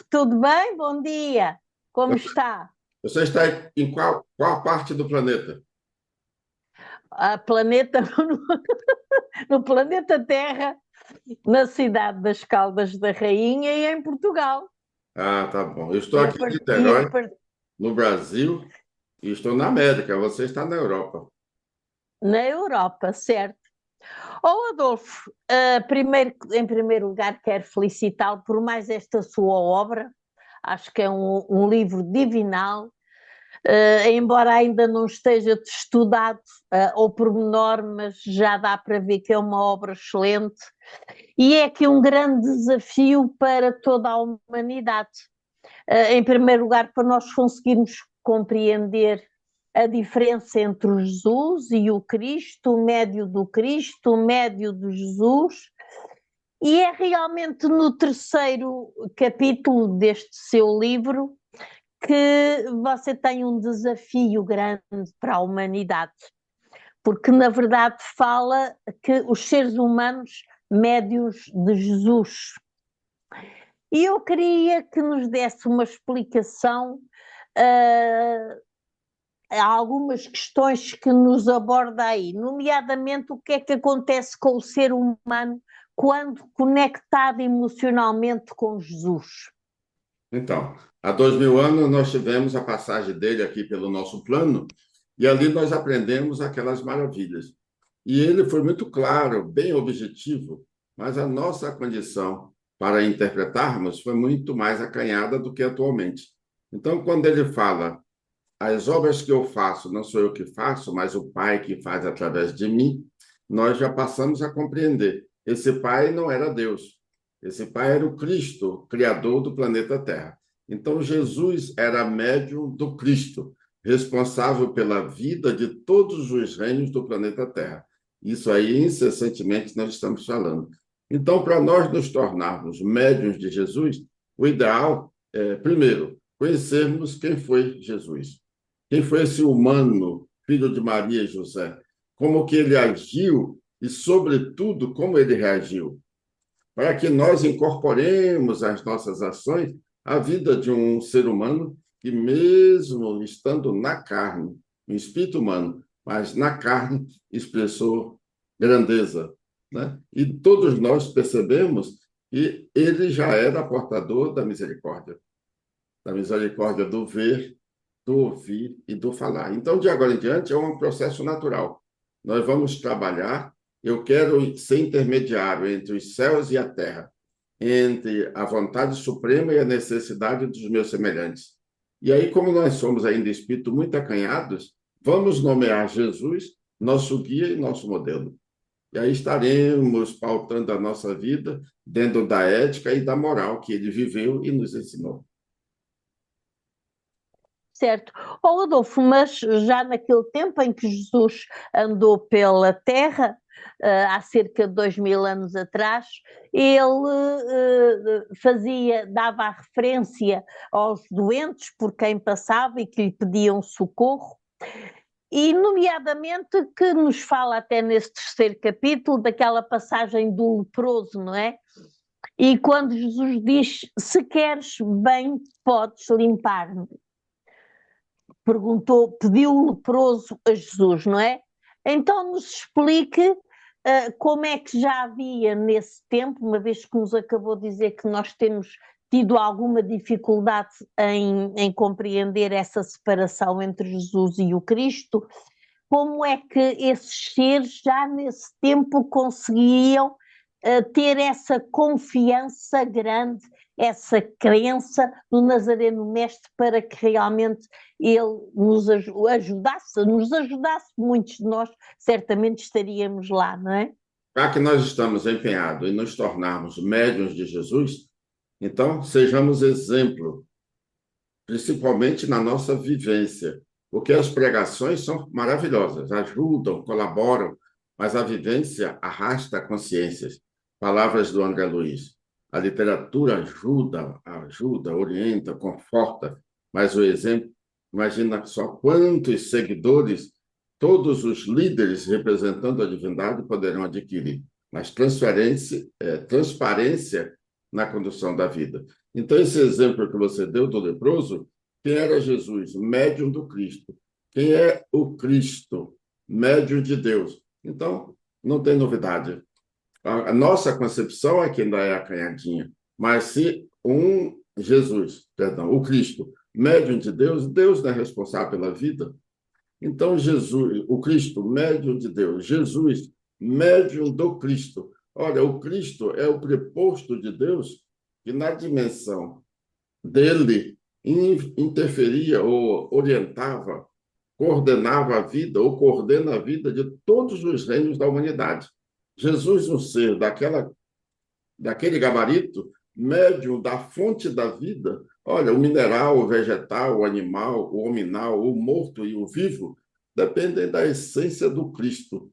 Tudo bem? Bom dia. Como está? Você está em qual parte do planeta? A planeta no planeta Terra, na cidade das Caldas da Rainha e em Portugal. Ah, tá bom. Eu estou E a, aqui em par- e a Niterói, par- no Brasil, e estou na América. Você está na Europa. Na Europa, certo? Adolfo, em primeiro lugar, quero felicitá-lo por mais esta sua obra. Acho que é um livro divinal. Embora ainda não esteja estudado ao pormenor, mas já dá para ver que é uma obra excelente e é aqui um grande desafio para toda a humanidade. Em primeiro lugar, para nós conseguirmos compreender a diferença entre o Jesus e o Cristo, o médio do Cristo, o médio do Jesus, e é realmente no terceiro capítulo deste seu livro que você tem um desafio grande para a humanidade, porque na verdade fala que os seres humanos médios de Jesus. E eu queria que nos desse uma explicação a algumas questões que nos aborda aí, nomeadamente o que é que acontece com o ser humano quando conectado emocionalmente com Jesus. Então, há 2000 anos nós tivemos a passagem dele aqui pelo nosso plano, e ali nós aprendemos aquelas maravilhas. E ele foi muito claro, bem objetivo, mas a nossa condição para interpretarmos foi muito mais acanhada do que atualmente. Então, quando ele fala as obras que eu faço, não sou eu que faço, mas o Pai que faz através de mim, nós já passamos a compreender. Esse Pai não era Deus. Esse Pai era o Cristo, Criador do planeta Terra. Então, Jesus era médium do Cristo, responsável pela vida de todos os reinos do planeta Terra. Isso aí, incessantemente, nós estamos falando. Então, para nós nos tornarmos médiuns de Jesus, o ideal é, primeiro, conhecermos quem foi Jesus. Quem foi esse humano, filho de Maria e José? Como que ele agiu e, sobretudo, como ele reagiu? Para que nós incorporemos às nossas ações a vida de um ser humano que, mesmo estando na carne, um espírito humano, mas na carne, expressou grandeza, né? E todos nós percebemos que ele já era portador da misericórdia do ver, do ouvir e do falar. Então, de agora em diante, é um processo natural. Nós vamos trabalhar. Eu quero ser intermediário entre os céus e a terra, entre a vontade suprema e a necessidade dos meus semelhantes. E aí, como nós somos ainda espírito muito acanhados, vamos nomear Jesus nosso guia e nosso modelo. E aí estaremos pautando a nossa vida dentro da ética e da moral que ele viveu e nos ensinou. Certo. Adolfo, mas já naquele tempo em que Jesus andou pela Terra, há cerca de 2000 anos atrás, ele dava a referência aos doentes por quem passava e que lhe pediam socorro, e nomeadamente que nos fala até nesse terceiro capítulo daquela passagem do leproso, não é? E quando Jesus diz, se queres bem, podes limpar-me, pediu o leproso a Jesus, não é? Então nos explique como é que já havia nesse tempo, uma vez que nos acabou de dizer que nós temos tido alguma dificuldade em compreender essa separação entre Jesus e o Cristo, como é que esses seres já nesse tempo conseguiam ter essa confiança grande, essa crença no Nazareno Mestre para que realmente ele nos ajudasse, muitos de nós certamente estaríamos lá, não é? Já que nós estamos empenhados em nos tornarmos médiuns de Jesus, então sejamos exemplo, principalmente na nossa vivência, porque as pregações são maravilhosas, ajudam, colaboram, mas a vivência arrasta consciências. Palavras do André Luiz. A literatura ajuda, orienta, conforta, mas o exemplo, imagina só quantos seguidores todos os líderes representando a divindade poderão adquirir, mas transparência na condução da vida. Então, esse exemplo que você deu do leproso, quem era Jesus? Médium do Cristo. Quem é o Cristo? Médium de Deus. Então, não tem novidade. A nossa concepção é que ainda é acanhadinha, mas se o Cristo, médium de Deus, Deus não é responsável pela vida. Então, Jesus, o Cristo, médium de Deus, Jesus, médium do Cristo. Olha, o Cristo é o preposto de Deus que, na dimensão dele, interferia ou orientava, coordenava a vida ou coordena a vida de todos os reinos da humanidade. Jesus, um ser daquele gabarito, médium da fonte da vida. Olha, o mineral, o vegetal, o animal, o hominal, o morto e o vivo dependem da essência do Cristo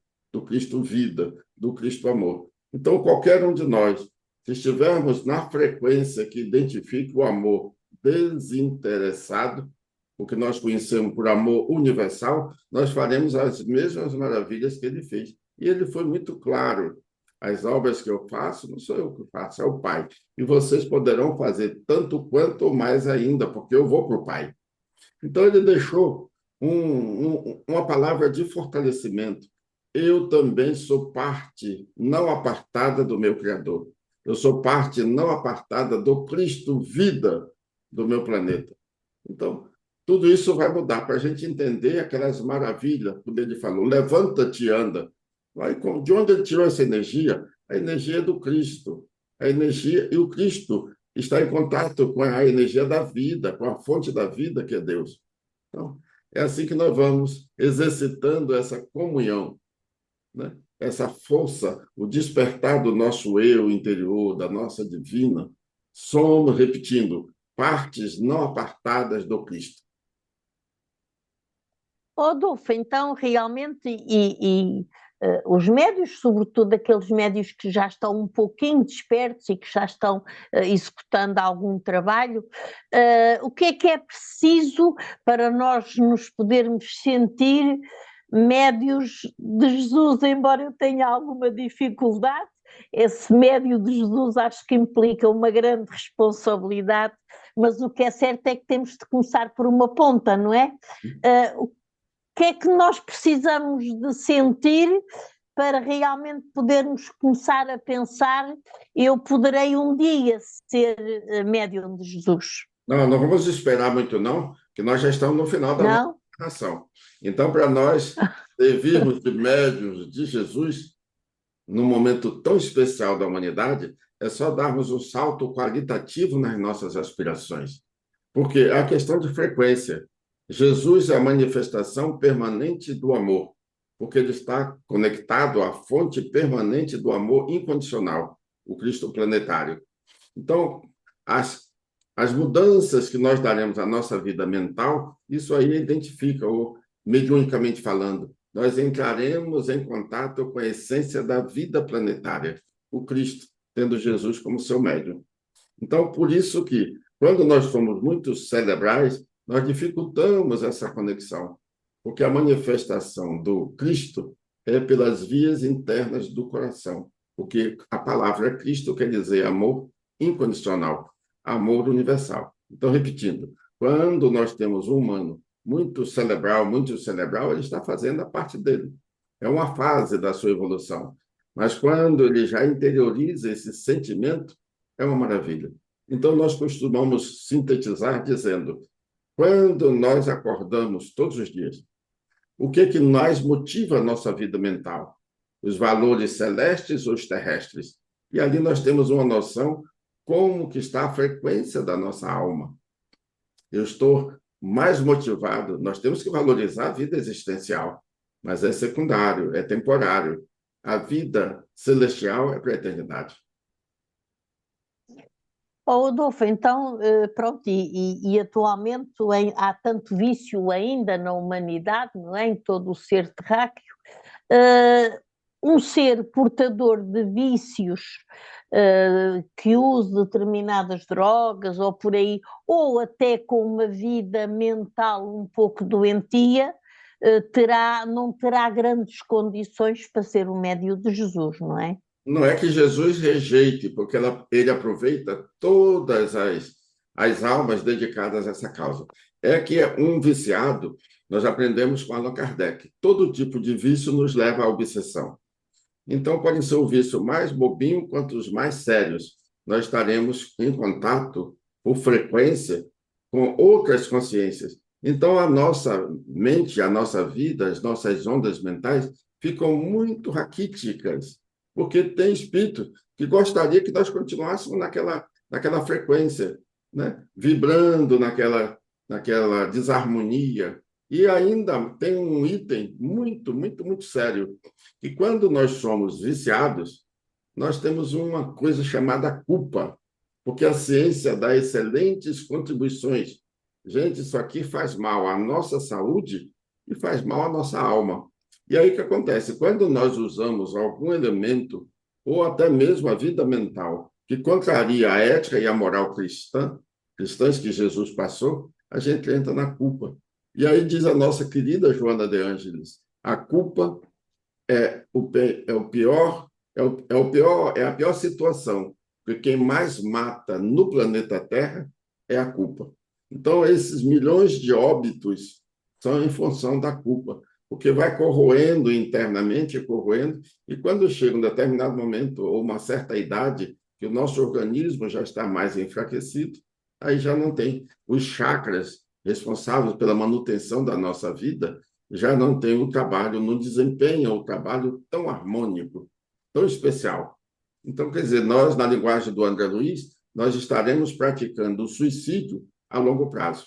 vida, do Cristo amor. Então, qualquer um de nós, se estivermos na frequência que identifica o amor desinteressado, o que nós conhecemos por amor universal, nós faremos as mesmas maravilhas que ele fez. E ele foi muito claro: as obras que eu faço, não sou eu que faço, é o Pai. E vocês poderão fazer tanto quanto ou mais ainda, porque eu vou para o Pai. Então, ele deixou uma palavra de fortalecimento. Eu também sou parte não apartada do meu Criador. Eu sou parte não apartada do Cristo vida do meu planeta. Então, tudo isso vai mudar para a gente entender aquelas maravilhas, quando ele falou, levanta-te e anda. De onde ele tirou essa energia? A energia do Cristo. A energia, e o Cristo está em contato com a energia da vida, com a fonte da vida, que é Deus. Então, é assim que nós vamos exercitando essa comunhão, né? Essa força, o despertar do nosso eu interior, da nossa divina. Somos, repetindo, partes não apartadas do Cristo. Adolfo, então realmente, os médios, sobretudo aqueles médios que já estão um pouquinho despertos e que já estão executando algum trabalho, o que é preciso para nós nos podermos sentir médios de Jesus, embora eu tenha alguma dificuldade? Esse médio de Jesus acho que implica uma grande responsabilidade, mas o que é certo é que temos de começar por uma ponta, não é? O que é que nós precisamos de sentir para realmente podermos começar a pensar: eu poderei um dia ser médium de Jesus? Não, não vamos esperar muito, não, que nós já estamos no final da nossa Não? narração. Então, para nós servirmos de médiuns de Jesus, num momento tão especial da humanidade, é só darmos um salto qualitativo nas nossas aspirações. Porque é a questão de frequência. Jesus é a manifestação permanente do amor, porque ele está conectado à fonte permanente do amor incondicional, o Cristo planetário. Então, as mudanças que nós daremos à nossa vida mental, isso aí identifica, ou mediunicamente falando, nós entraremos em contato com a essência da vida planetária, o Cristo, tendo Jesus como seu médium. Então, por isso que, quando nós somos muito cerebrais, nós dificultamos essa conexão, porque a manifestação do Cristo é pelas vias internas do coração, porque a palavra Cristo quer dizer amor incondicional, amor universal. Então, repetindo, quando nós temos um humano muito cerebral, ele está fazendo a parte dele. É uma fase da sua evolução. Mas quando ele já interioriza esse sentimento, é uma maravilha. Então, nós costumamos sintetizar dizendo: quando nós acordamos todos os dias, o que mais motiva a nossa vida mental? Os valores celestes ou os terrestres? E ali nós temos uma noção como que está a frequência da nossa alma. Eu estou mais motivado. Nós temos que valorizar a vida existencial, mas é secundário, é temporário. A vida celestial é para a eternidade. Oh, Adolfo, então, pronto, e atualmente há tanto vício ainda na humanidade, não é? Em todo o ser terráqueo. Um ser portador de vícios, que use determinadas drogas ou por aí, ou até com uma vida mental um pouco doentia, não terá grandes condições para ser o médio de Jesus, não é? Não é que Jesus rejeite, porque ele aproveita todas as almas dedicadas a essa causa. É que um viciado, nós aprendemos com Allan Kardec, todo tipo de vício nos leva à obsessão. Então, pode ser o vício mais bobinho quanto os mais sérios. Nós estaremos em contato, por frequência, com outras consciências. Então, a nossa mente, a nossa vida, as nossas ondas mentais ficam muito raquíticas, porque tem espírito que gostaria que nós continuássemos naquela frequência, né? Vibrando naquela desarmonia. E ainda tem um item muito, muito, muito sério, que quando nós somos viciados, nós temos uma coisa chamada culpa, porque a ciência dá excelentes contribuições. Gente, isso aqui faz mal à nossa saúde e faz mal à nossa alma. E aí o que acontece? Quando nós usamos algum elemento, ou até mesmo a vida mental, que contraria a ética e a moral cristãs que Jesus passou, a gente entra na culpa. E aí diz a nossa querida Joana de Ângeles, a culpa é o pior, é a pior situação, porque quem mais mata no planeta Terra é a culpa. Então, esses milhões de óbitos são em função da culpa, porque vai corroendo internamente, corroendo, e quando chega um determinado momento, ou uma certa idade, que o nosso organismo já está mais enfraquecido, aí já não tem os chakras responsáveis pela manutenção da nossa vida, já não tem o trabalho, não desempenha o trabalho tão harmônico, tão especial. Então, quer dizer, nós, na linguagem do André Luiz, nós estaremos praticando o suicídio a longo prazo.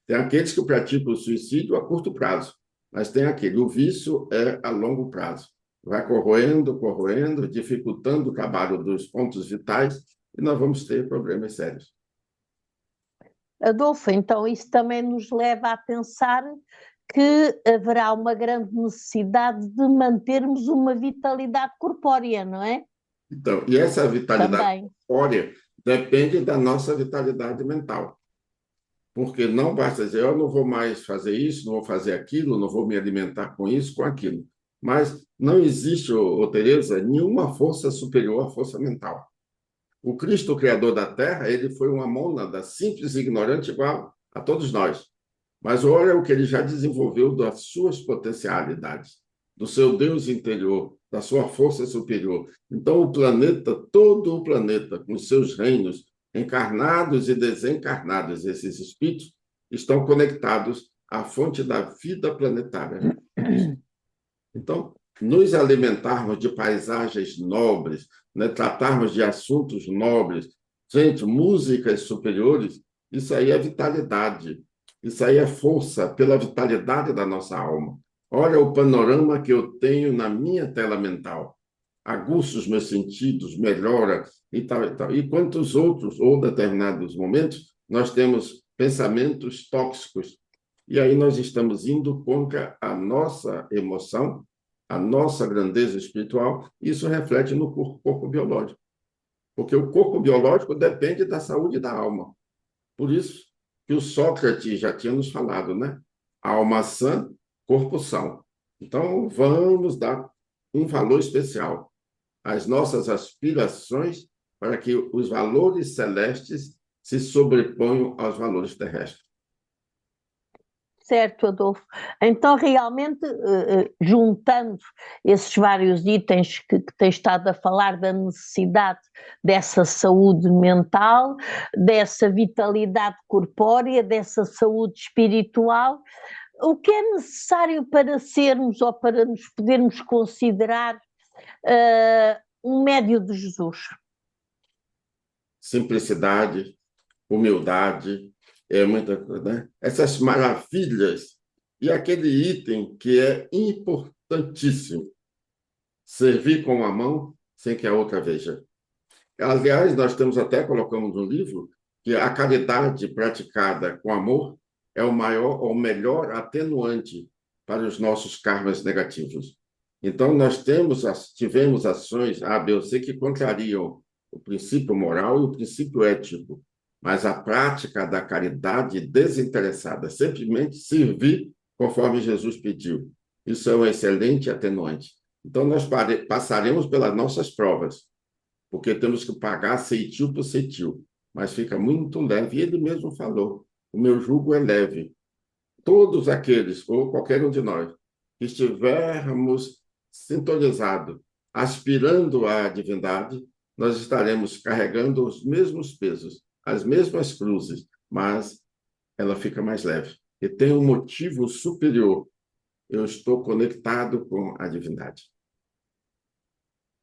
Tem aqueles que praticam o suicídio a curto prazo, mas tem aquele, o vício é a longo prazo. Vai corroendo, corroendo, dificultando o trabalho dos pontos vitais e nós vamos ter problemas sérios. Adolfo, então isso também nos leva a pensar que haverá uma grande necessidade de mantermos uma vitalidade corpórea, não é? Então, e essa vitalidade Também. corpórea depende da nossa vitalidade mental. Porque não basta dizer, eu não vou mais fazer isso, não vou fazer aquilo, não vou me alimentar com isso, com aquilo. Mas não existe, Tereza, nenhuma força superior à força mental. O Cristo, o Criador da Terra, ele foi uma mônada simples e ignorante igual a todos nós. Mas olha o que ele já desenvolveu das suas potencialidades, do seu Deus interior, da sua força superior. Então, o planeta, todo o planeta, com seus reinos, encarnados e desencarnados, esses espíritos, estão conectados à fonte da vida planetária. Então, nos alimentarmos de paisagens nobres, né, tratarmos de assuntos nobres, gente, músicas superiores, isso aí é vitalidade, isso aí é força pela vitalidade da nossa alma. Olha o panorama que eu tenho na minha tela mental. Aguça os meus sentidos, melhora e tal e tal. E quantos outros, ou determinados momentos, nós temos pensamentos tóxicos. E aí nós estamos indo contra a nossa emoção, a nossa grandeza espiritual, e isso reflete no corpo biológico. Porque o corpo biológico depende da saúde da alma. Por isso que o Sócrates já tinha nos falado, né? Alma sã, corpo são. Então, vamos dar um valor especial às nossas aspirações para que os valores celestes se sobreponham aos valores terrestres. Certo, Adolfo. Então, realmente, juntando esses vários itens que tens estado a falar da necessidade dessa saúde mental, dessa vitalidade corpórea, dessa saúde espiritual, o que é necessário para sermos ou para nos podermos considerar um médio de Jesus? Simplicidade, humildade, muita coisa, né? Essas maravilhas. E aquele item que é importantíssimo, servir com a mão sem que a outra veja. Aliás, nós temos até, colocamos no livro, que a caridade praticada com amor é o maior ou melhor atenuante para os nossos karmas negativos. Então, nós tivemos ações A, B ou C que contrariam o princípio moral e o princípio ético, mas a prática da caridade desinteressada, simplesmente servir conforme Jesus pediu, isso é um excelente atenuante. Então, nós passaremos pelas nossas provas, porque temos que pagar ceitil por ceitil, mas fica muito leve. E ele mesmo falou: o meu jugo é leve. Todos aqueles, ou qualquer um de nós, que estivermos sintonizados, aspirando à divindade, nós estaremos carregando os mesmos pesos, as mesmas cruzes, mas ela fica mais leve. E tem um motivo superior. Eu estou conectado com a divindade.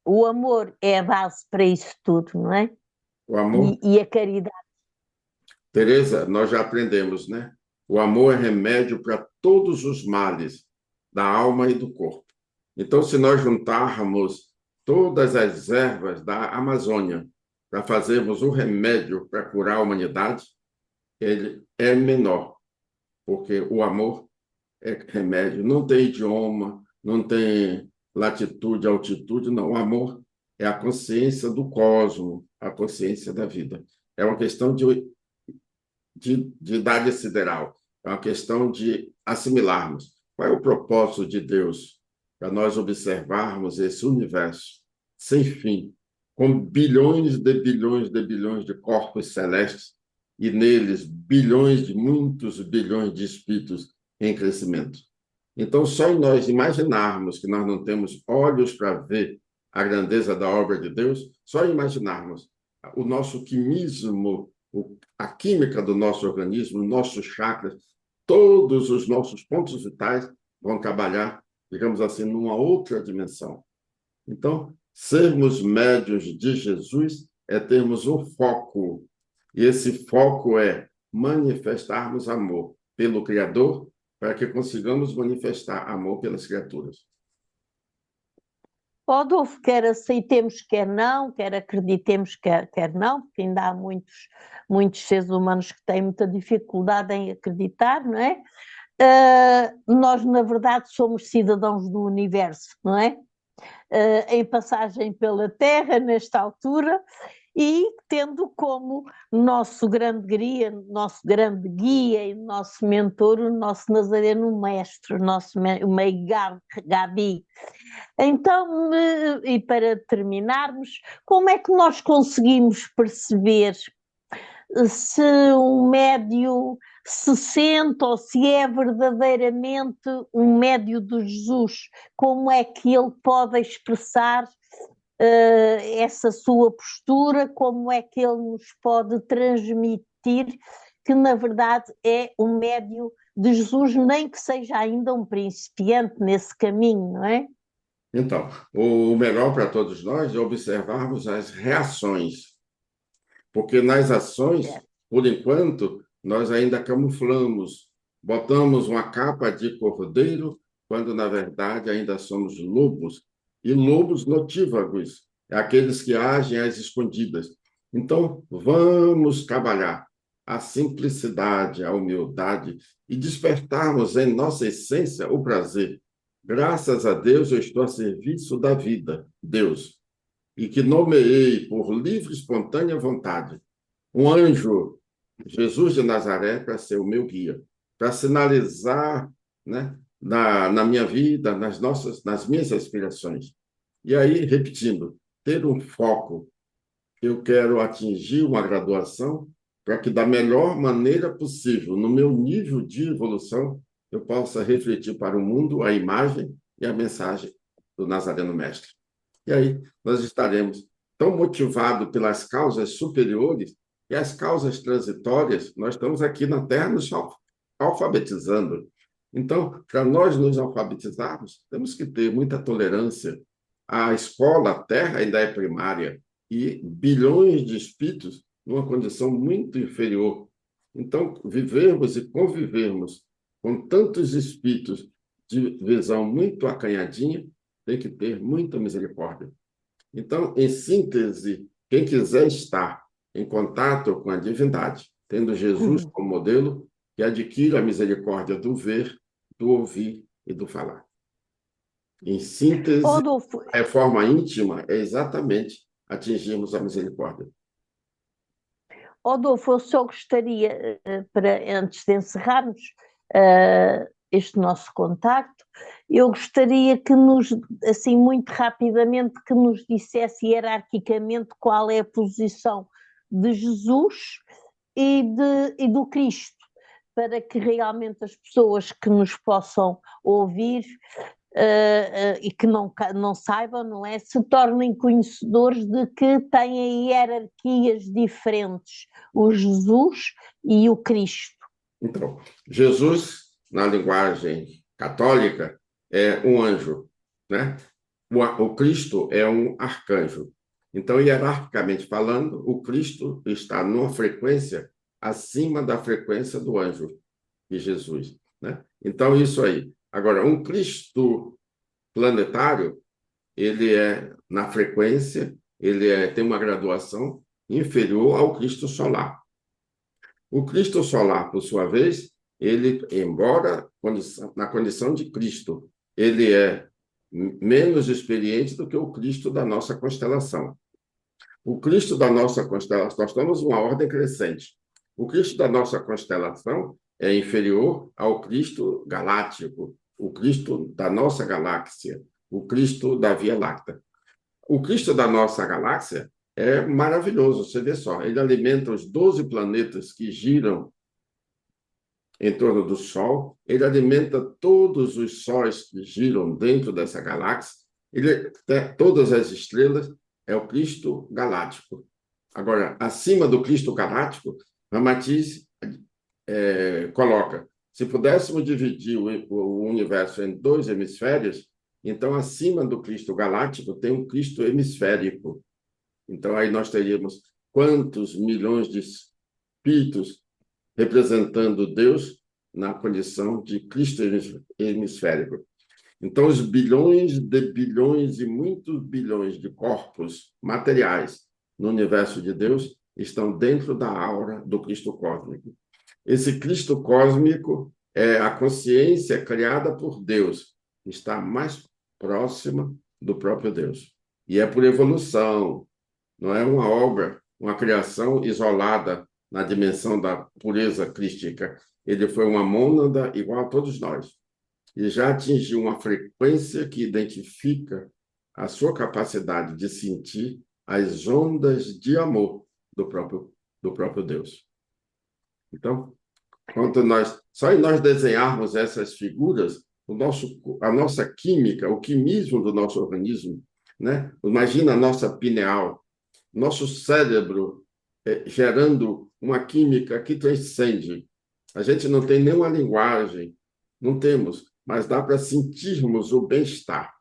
O amor é a base para isso tudo, não é? O amor, E a caridade. Teresa, nós já aprendemos, né? O amor é remédio para todos os males da alma e do corpo. Então, se nós juntarmos todas as ervas da Amazônia para fazermos um remédio para curar a humanidade, ele é menor, porque o amor é remédio. Não tem idioma, não tem latitude, altitude, não. O amor é a consciência do cosmos, a consciência da vida. É uma questão de idade sideral, é uma questão de assimilarmos. Qual é o propósito de Deus para nós observarmos esse universo sem fim, com bilhões de bilhões de corpos celestes e neles bilhões de muitos bilhões de espíritos em crescimento? Então, só em nós imaginarmos que nós não temos olhos para ver a grandeza da obra de Deus, só imaginarmos o nosso quimismo, a química do nosso organismo, nossos chakras, todos os nossos pontos vitais vão trabalhar, digamos assim, numa outra dimensão. Então, sermos médios de Jesus é termos um foco, e esse foco é manifestarmos amor pelo Criador, para que consigamos manifestar amor pelas criaturas. Adolfo, quer aceitemos, quer não, quer acreditemos, quer não, porque ainda há muitos seres humanos que têm muita dificuldade em acreditar, não é? Nós, na verdade, somos cidadãos do universo, não é? Em passagem pela Terra, nesta altura, e tendo como nosso grande guia e nosso mentor, o nosso Nazareno Mestre, o Mei Gabi. Então, e para terminarmos, como é que nós conseguimos perceber se um médio se sente ou se é verdadeiramente um médio de Jesus? Como é que ele pode expressar essa sua postura? Como é que ele nos pode transmitir que, na verdade, é um médio de Jesus, nem que seja ainda um principiante nesse caminho, não é? Então, o melhor para todos nós é observarmos as reações, porque nas ações, Certo. por enquanto, nós ainda camuflamos, botamos uma capa de cordeiro, quando na verdade ainda somos lobos, e lobos notívagos, aqueles que agem às escondidas. Então, vamos trabalhar a simplicidade, a humildade e despertarmos em nossa essência o prazer. Graças a Deus, eu estou a serviço da vida, Deus, e que nomeei por livre e espontânea vontade um anjo, Jesus de Nazaré, para ser o meu guia, para sinalizar, né, na minha vida, nas minhas aspirações. E aí, repetindo, ter um foco. Eu quero atingir uma graduação para que, da melhor maneira possível, no meu nível de evolução, eu possa refletir para o mundo a imagem e a mensagem do Nazareno Mestre. E aí nós estaremos tão motivados pelas causas superiores e as causas transitórias, nós estamos aqui na Terra nos alfabetizando. Então, para nós nos alfabetizarmos, temos que ter muita tolerância. A escola, a Terra ainda é primária e bilhões de espíritos numa condição muito inferior. Então, vivermos e convivermos com tantos espíritos de visão muito acanhadinha, tem que ter muita misericórdia. Então, em síntese, quem quiser estar em contato com a divindade, tendo Jesus como modelo, que adquira a misericórdia do ver, do ouvir e do falar. Em síntese, Adolfo, a reforma íntima é exatamente atingirmos a misericórdia. eu só gostaria, antes de encerrarmos, eh, este nosso contacto. Eu gostaria que assim, muito rapidamente, que nos dissesse hierarquicamente qual é a posição de Jesus e do Cristo, para que realmente as pessoas que nos possam ouvir e que não saibam, não é, se tornem conhecedores de que têm hierarquias diferentes, o Jesus e o Cristo. Então, Jesus, na linguagem católica, é um anjo, né? O Cristo é um arcanjo. Então, hierarquicamente falando, o Cristo está numa frequência acima da frequência do anjo de Jesus, né? Então, isso aí. Agora, um Cristo planetário, ele é na frequência, tem uma graduação inferior ao Cristo solar. O Cristo solar, por sua vez, ele, embora na condição de Cristo, ele é menos experiente do que o Cristo da nossa constelação. O Cristo da nossa constelação, nós estamos uma ordem crescente. O Cristo da nossa constelação é inferior ao Cristo galáctico, o Cristo da nossa galáxia, o Cristo da Via Láctea. O Cristo da nossa galáxia é maravilhoso, você vê só, ele alimenta os 12 planetas que giram em torno do Sol, ele alimenta todos os sóis que giram dentro dessa galáxia, todas as estrelas, é o Cristo galáctico. Agora, acima do Cristo galáctico, Ramatiz coloca, se pudéssemos dividir o universo em 2 hemisférios, então, acima do Cristo galáctico, tem um Cristo hemisférico. Então, aí nós teríamos quantos milhões de espíritos representando Deus na condição de Cristo hemisférico. Então, os bilhões de bilhões e muitos bilhões de corpos materiais no universo de Deus estão dentro da aura do Cristo cósmico. Esse Cristo cósmico é a consciência criada por Deus, está mais próxima do próprio Deus. E é por evolução, não é uma obra, uma criação isolada na dimensão da pureza crística. Ele foi uma mônada igual a todos nós. E já atingiu uma frequência que identifica a sua capacidade de sentir as ondas de amor do próprio Deus. Então, só em nós desenharmos essas figuras, a nossa química, o quimismo do nosso organismo, né? Imagina a nossa pineal, nosso cérebro gerando uma química que transcende. A gente não tem nenhuma linguagem, não temos, mas dá para sentirmos o bem-estar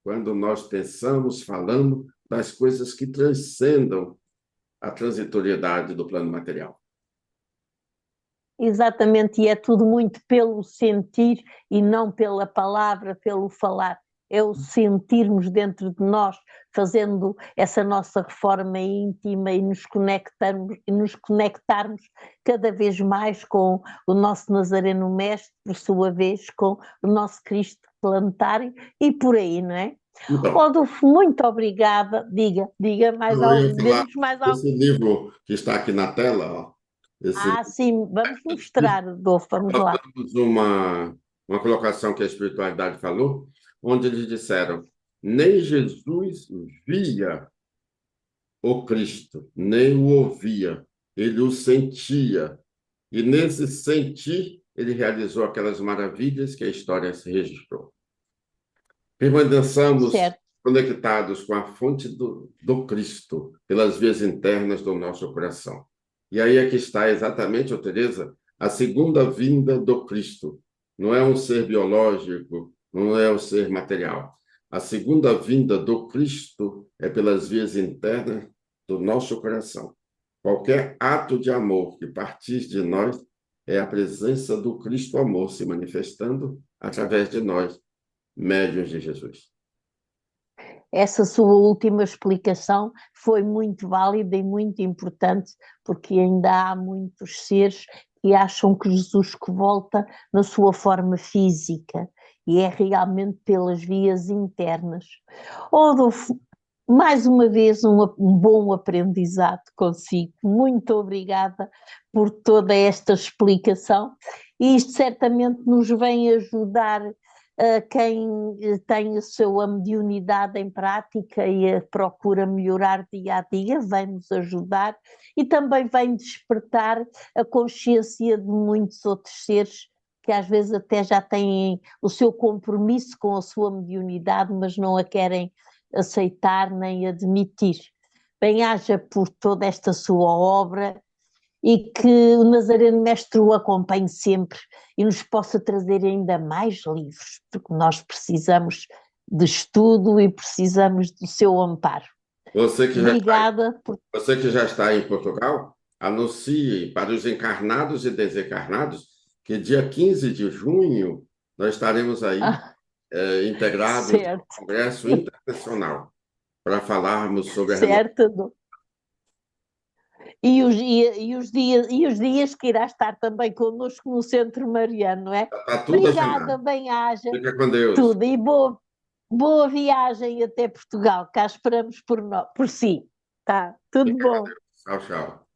quando nós pensamos, falamos das coisas que transcendam a transitoriedade do plano material. Exatamente, e é tudo muito pelo sentir e não pela palavra, pelo falar. É o sentirmos dentro de nós, fazendo essa nossa reforma íntima e nos conectarmos cada vez mais com o nosso Nazareno Mestre, por sua vez, com o nosso Cristo planetário e por aí, não é? Então, Rodolfo, muito obrigada. Diga mais algo. Esse livro que está aqui na tela, ó, Sim, vamos mostrar, Rodolfo, vamos lá. temos uma colocação que a espiritualidade falou, onde eles disseram, nem Jesus via o Cristo, nem o ouvia, ele o sentia. E nesse sentir, ele realizou aquelas maravilhas que a história se registrou. Permaneçamos conectados com a fonte do Cristo, pelas vias internas do nosso coração. E aí é que está exatamente, Teresa, a segunda vinda do Cristo. Não é um ser biológico, não é um ser material. A segunda vinda do Cristo é pelas vias internas do nosso coração. Qualquer ato de amor que partir de nós é a presença do Cristo amor se manifestando através de nós, médiuns de Jesus. Essa sua última explicação foi muito válida e muito importante, porque ainda há muitos seres que acham que Jesus que volta na sua forma física, e é realmente pelas vias internas. Rodolfo, mais uma vez um bom aprendizado consigo. Muito obrigada por toda esta explicação e isto certamente nos vem ajudar quem tem a mediunidade em prática e procura melhorar dia a dia, vem-nos ajudar e também vem despertar a consciência de muitos outros seres que às vezes até já têm o seu compromisso com a sua mediunidade, mas não a querem aceitar nem admitir. Bem-haja por toda esta sua obra e que o Nazareno Mestre o acompanhe sempre e nos possa trazer ainda mais livros, porque nós precisamos de estudo e precisamos do seu amparo. Você que já está, Obrigada por... você que já está em Portugal, anuncie para os encarnados e desencarnados que dia 15 de junho nós estaremos aí integrados ao Certo, Congresso Internacional para falarmos sobre a renovação. certo. E os dias que irá estar também connosco no Centro Mariano, não é? Está tudo Obrigada, agendado. bem-haja, Fica com Deus. tudo. E boa viagem até Portugal. Cá esperamos por si. Tá, tudo Fica com bom. Deus. Tchau, tchau.